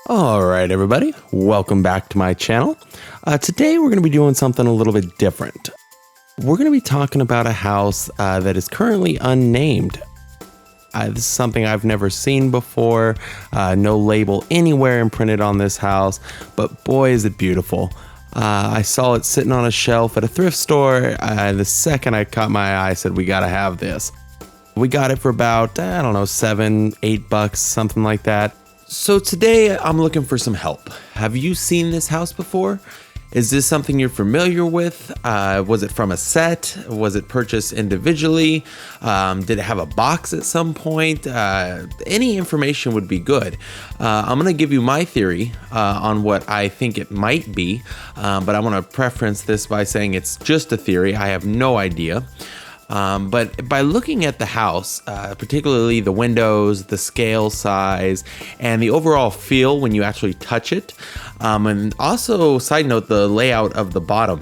All right, everybody, welcome back to my channel. Today we're going to be doing something a little bit different. We're going to be talking about a house that is currently unnamed. This is something I've never seen before. No label anywhere imprinted on this house, but boy is it beautiful. I saw it sitting on a shelf at a thrift store. The second I caught my eye, I said, we got to have this. We got it for about, I don't know, $7-8, something like that. So today I'm looking for some help. Have you seen this house before? Is this something you're familiar with? Was it from a set? Was it purchased individually? Did it have a box at some point? Any information would be good. I'm going to give you my theory on what I think it might be, but I want to preference this by saying it's just a theory. I have no idea. But by looking at the house, particularly the windows, the scale size, and the overall feel when you actually touch it, and also, side note, the layout of the bottom,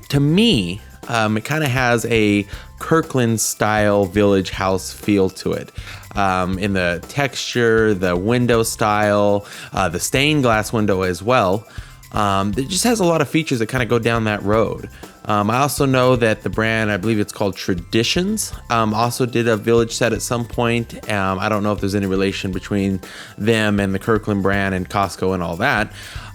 to me, it kind of has a Kirkland style village house feel to it. In the texture, the window style, the stained glass window as well. It just has a lot of features that kind of go down that road. I also know that the brand, I believe it's called Traditions, also did a village set at some point. I don't know if there's any relation between them and the Kirkland brand and Costco and all that.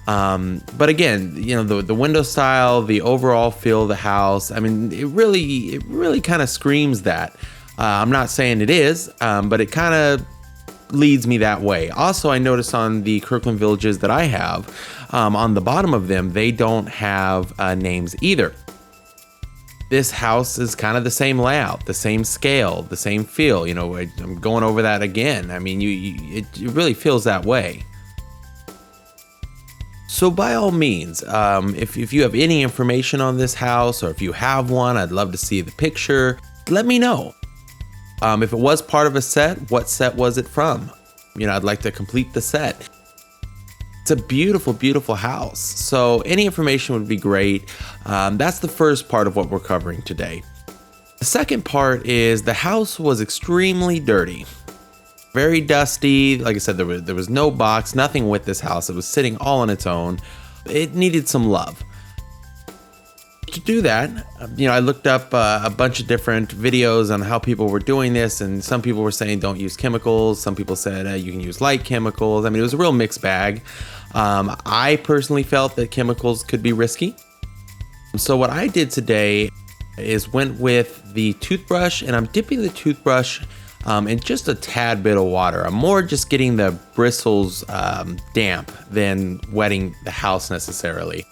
But again, you know, the window style, the overall feel of the house, I mean, it really kind of screams that. I'm not saying it is, but it kind of leads me that way. Also, I noticed on the Kirkland villages that I have, on the bottom of them, they don't have names either. This house is kind of the same layout, the same scale, the same feel. You know, I'm going over that again. I mean, it really feels that way. So by all means, if you have any information on this house, or if you have one, I'd love to see the picture. Let me know. If it was part of a set, what set was it from? You know, I'd like to complete the set. It's a beautiful, beautiful house. So any information would be great. That's the first part of what we're covering today. The second part is the house was extremely dirty. Very dusty. Like I said, there was no box, nothing with this house. It was sitting all on its own. It needed some love. To do that, you know, I looked up a bunch of different videos on how people were doing this, and some people were saying don't use chemicals. Some people said you can use light chemicals. I mean, it was a real mixed bag. I personally felt that chemicals could be risky. So what I did today is went with the toothbrush, and I'm dipping the toothbrush in just a tad bit of water. I'm more just getting the bristles damp than wetting the house necessarily.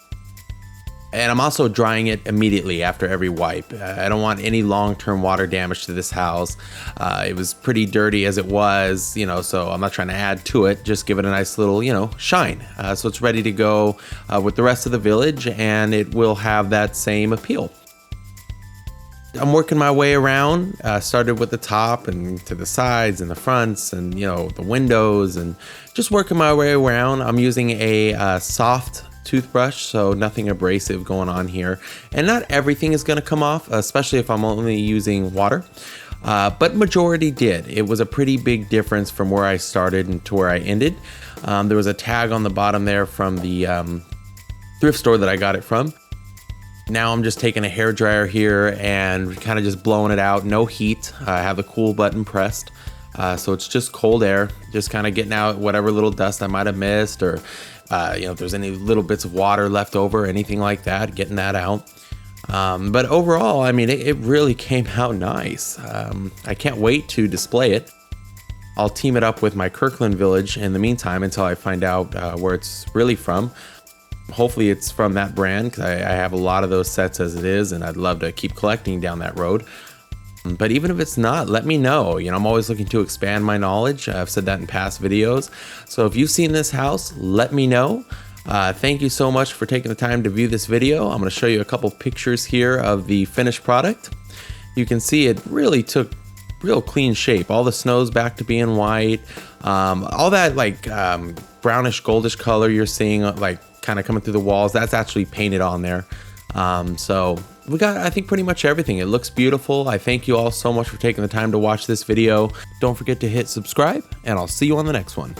And I'm also drying it immediately after every wipe. I don't want any long-term water damage to this house. It was pretty dirty as it was, you know, so I'm not trying to add to it. Just give it a nice little, you know, shine. So it's ready to go with the rest of the village, and it will have that same appeal. I'm working my way around. Started with the top and to the sides and the fronts and, you know, the windows, and just working my way around. I'm using a soft toothbrush, so nothing abrasive going on here, and not everything is going to come off, especially if I'm only using water, but majority did. It was a pretty big difference from where I started and to where I ended. There was a tag on the bottom there from the thrift store that I got it from. Now I'm just taking a hair dryer here and kind of just blowing it out. No heat. I have the cool button pressed. So it's just cold air, just kind of getting out whatever little dust I might have missed, or you know, if there's any little bits of water left over, anything like that, getting that out. But overall, I mean, it really came out nice. I can't wait to display it. I'll team it up with my Kirkland Village in the meantime until I find out where it's really from. Hopefully it's from that brand, because I have a lot of those sets as it is, and I'd love to keep collecting down that road. But even if it's not, let me know. You know, I'm always looking to expand my knowledge. I've said that in past videos. So if you've seen this house, let me know. Thank you so much for taking the time to view this video. I'm going to show you a couple pictures here of the finished product. You can see it really took real clean shape. All the snow's back to being white. All that like brownish goldish color you're seeing like kind of coming through the walls, that's actually painted on there. So we got, I think, pretty much everything. It looks beautiful. I thank you all so much for taking the time to watch this video. Don't forget to hit subscribe, and I'll see you on the next one.